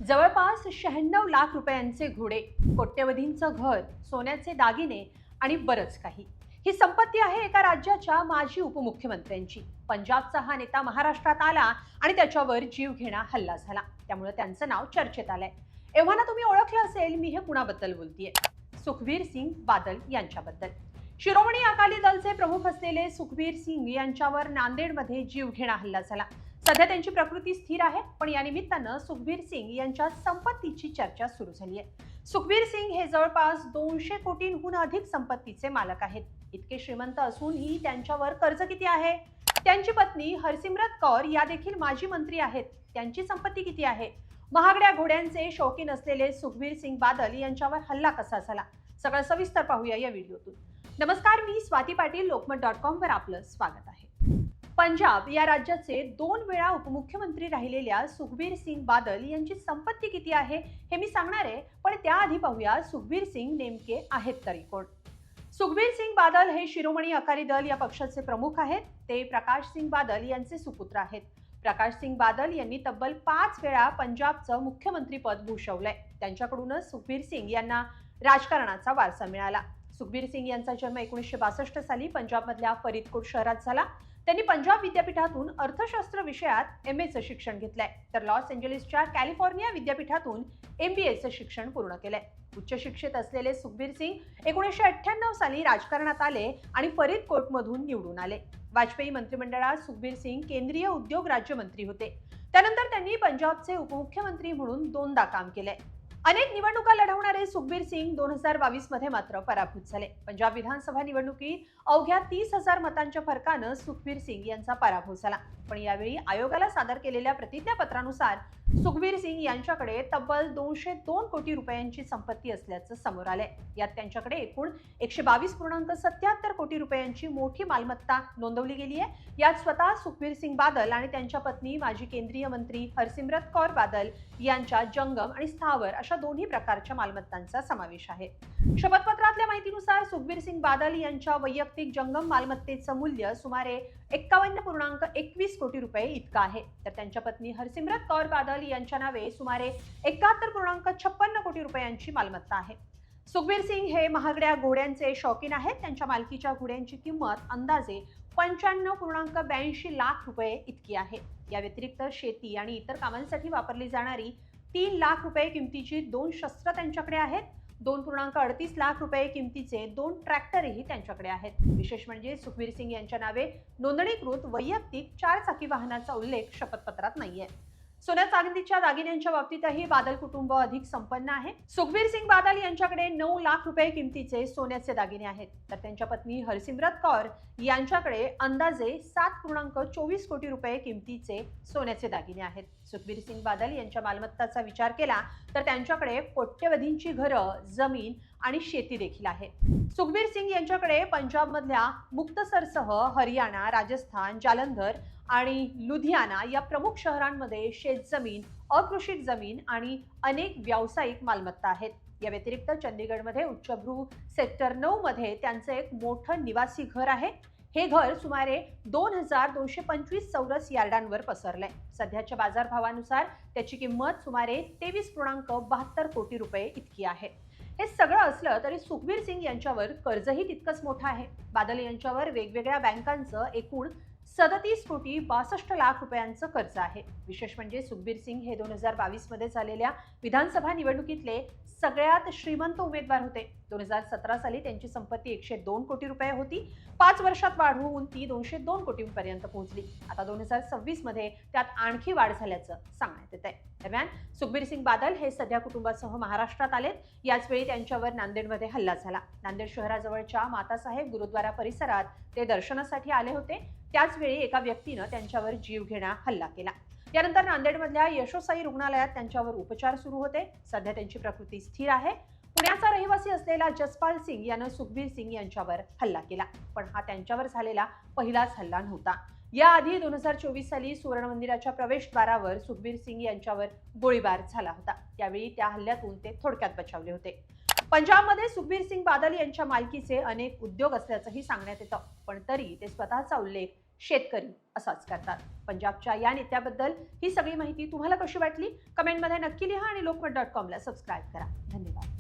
जवळपास 96 लाख रुपयांचे घोडे, कोट्यवधींचं घर, सोन्याचे दागिने आणि बरंच काही. ही संपत्ती आहे एका राज्याच्या माजी उपमुख्यमंत्र्यांची. पंजाबचा हा नेता महाराष्ट्रात आला आणि त्याच्यावर जीवघेणा हल्ला झाला. त्यामुळे त्यांचं नाव चर्चेत आलंय. एव्हाना तुम्ही ओळखलं असेल मी हे कुणाबद्दल बोलतेय. सुखबीर सिंग बादल यांच्याबद्दल. शिरोमणी अकाली दलचे प्रमुख असलेले सुखबीर सिंग यांच्यावर नांदेडमध्ये जीवघेणा हल्ला झाला. सध्या त्यांची प्रकृती स्थिर आहे, पण या निमित्तानं सुखबीर सिंग यांच्या संपत्तीची चर्चा सुरू झाली आहे. सुखबीर सिंग हे जवळपास 200 कोटींहून अधिक संपत्तीचे मालक आहेत. इतके श्रीमंत असूनही त्यांच्यावर कर्ज किती आहे? त्यांची पत्नी हरसिमरत कौर या देखील माजी मंत्री आहेत. त्यांची संपत्ती किती आहे? महागड्या घोड्यांचे शौकीन असलेले सुखबीर सिंग बादल यांच्यावर हल्ला कसा झाला? सगळं सविस्तर पाहूया या व्हिडिओतून. नमस्कार, मी स्वाती पाटील. लोकमत.com वर आपलं स्वागत आहे. पंजाब या राज्याचे 2 वेळा उपमुख्यमंत्री राहिलेल्या सुखबीर सिंग बादल यांची संपत्ती किती आहे हे मी सांगणार आहे, पण त्याआधी पाहूया सुखबीर सिंग नेमके आहेत तरी कोण. सुखबीर सिंग बादल हे शिरोमणी अकाली दल या पक्षाचे प्रमुख आहेत. ते प्रकाश सिंग बादल यांचे सुपुत्र आहेत. प्रकाश सिंग बादल यांनी तब्बल 5 वेळा पंजाबचं मुख्यमंत्री पद भूषवलंय. त्यांच्याकडूनच सुखबीर सिंग यांना राजकारणाचा वारसा मिळाला. सुखबीर सिंग यांचा जन्म 1962 साली पंजाबमधल्या फरीदकोट शहरात झाला. त्यांनी पंजाब विद्यापीठातून अर्थशास्त्र विषयात MA शिक्षण घेतलंय, तर लॉस एंजलिसच्या कॅलिफोर्निया विद्यापीठातून MBA शिक्षण पूर्ण केलंय. उच्च शिक्षित असलेले सुखबीर सिंग 1998 साली राजकारणात आले आणि फरीदकोटमधून निवडून आले. वाजपेयी मंत्रिमंडळात सुखबीर सिंग केंद्रीय उद्योग राज्यमंत्री होते. त्यानंतर त्यांनी पंजाबचे उपमुख्यमंत्री म्हणून 2दा काम केलंय. अनेक निवडणुका लढवणारे सुखबीर सिंग 2022 मध्ये मात्र पराभूत झाले. पंजाब विधानसभा निवडणुकीत अवघ्या 30,000 मतांच्या फरकानं सुखबीर सिंग यांचा पराभव झाला. पण यावेळी आयोगाला सादर केलेल्या प्रतिज्ञापत्रानुसार सुखबीर सिंग यांच्याकडे तब्बल 202 कोटी रुपयांची संपत्ती असल्याचं समोर आलंय. यात त्यांच्याकडे एकूण 122.77 कोटी रुपयांची मोठी मालमत्ता नोंदवली गेली आहे. यात स्वतः सुखबीर सिंग बादल आणि त्यांच्या पत्नी माजी केंद्रीय मंत्री हरसिमरत कौर बादल यांच्या जंगम आणि स्थावर अशा दोन्ही प्रकारच्या मालमत्तांचा समावेश आहे. शपथपत्रातल्या माहितीनुसार सुखबीर सिंग बादल यांच्या वैयक्तिक जंगम मालमत्तेचं मूल्य सुमारे 51.21 कोटी रुपये इतकं आहे, तर त्यांच्या पत्नी हरसिमरत कौर बादल यांच्या नावे सुमारे 71.56 कोटी रुपयांची मालमत्ता आहे. सुखबीर सिंग हे महागड्या घोड्यांचे शौकीन आहेत. त्यांच्या मालकीच्या घोड्यांची किंमत अंदाजे 95.82 लाख रुपये इतकी आहे. या व्यतिरिक्त शेती आणि इतर कामांसाठी वापरली जाणारी 3 लाख रुपये किमतीची 2 शस्त्र त्यांच्याकडे आहेत. 2.38 लाख रुपये किमतीचे 2 ट्रॅक्टरही त्यांच्याकडे आहेत. विशेष म्हणजे सुखबीर सिंग यांच्या नावे नोंदणीकृत वैयक्तिक 4 चाकी वाहनाचा उल्लेख शपथपत्रात नाहीये. सोन्या चांदीच्या दागिन्यांच्या बाबतीतही बादल कुटुंब अधिक संपन्न आहे. सुखबीर सिंग बादल यांच्याकडे 9 लाख रुपये किमतीचे सोन्याचे दागिने आहेत, तर त्यांच्या पत्नी हरसिमरत कौर यांच्याकडे अंदाजे 7.24 कोटी रुपये किमतीचे सोन्याचे दागिने आहेत. सुखबीर सिंग बादल यांच्या मालमत्ताचा विचार केला तर त्यांच्याकडे कोट्यवधींची घरं, जमीन आणि शेती देखील आहे. सुखबीर सिंग यांच्याकडे पंजाबमधल्या मुक्तसरसह हरियाणा, राजस्थान, जालंधर आणि लुधियाना या प्रमुख शहरांमध्ये शेतजमीन, अकृषित जमीन आणि अनेक व्यावसायिक मालमत्ता आहेत. या व्यतिरिक्त चंदीगडमध्ये उच्चभ्रू सेक्टर 9 मध्ये त्यांचं एक मोठं निवासी घर आहे. हे घर सुमारे 2225 चौरस यार्डांवर पसरलंय. सध्याच्या बाजारभावानुसार त्याची किंमत सुमारे 23.72 कोटी रुपये इतकी आहे. हे सगळं असलं तरी सुखबीर सिंग यांच्यावर कर्जही तितकंच मोठं आहे. बादल यांच्यावर वेगवेगळ्या बँकांचं एकूण 37 कोटी 62 लाख रुपयांचं कर्ज आहे. विशेष म्हणजे सुखबीर सिंग हे 2022 मध्ये झालेल्या विधानसभा निवडणुकीतले सगळ्यात श्रीमंत उमेदवार होते. 2017 साली त्यांची संपत्ती 102 कोटी रुपये होती. 5 वर्षात वाढ होऊन ती 202 कोटींपर्यंत पोहोचली. आता 2026 मध्ये त्यात आणखी वाढ झाल्याचं सांगण्यात येत आहे. दरम्यान सुखबीर सिंग बादल हे सध्या कुटुंबासह महाराष्ट्रात आलेत. याचवेळी त्यांच्यावर नांदेडमध्ये हल्ला झाला. नांदेड शहराजवळच्या मातासाहेब गुरुद्वारा परिसरात ते दर्शनासाठी आले होते. त्याचवेळी एका व्यक्तीनं त्यांच्यावर जीवघेणा हल्ला केला. यानंतर नांदेडमधल्या यशोसाई रुग्णालयात त्यांच्यावर उपचार सुरू होते. सध्या त्यांची प्रकृती स्थिर आहे. पुण्याचा रहिवासी असलेला जसपाल सिंग यानं सुखबीर सिंग यांच्यावर हल्ला केला, पण हा त्यांच्यावर झालेला पहिलाच हल्ला नव्हता. याआधी 2024 साली सुवर्ण मंदिराच्या प्रवेशद्वारावर सुखबीर सिंग यांच्यावर गोळीबार झाला होता. त्यावेळी त्या हल्ल्यातून ते थोडक्यात बचावले होते. पंजाबमध्ये सुखबीर सिंग बादल यांच्या मालकीचे अनेक उद्योग असल्याचंही सांगण्यात येतं, पण तरी ते स्वतःचा उल्लेख शेतकरी असाच करतात. पंजाबच्या या नेत्याबद्दल ही सगळी माहिती तुम्हाला कशी वाटली? कमेंटमध्ये नक्की लिहा आणि lokmat.com ला सबस्क्राईब करा. धन्यवाद.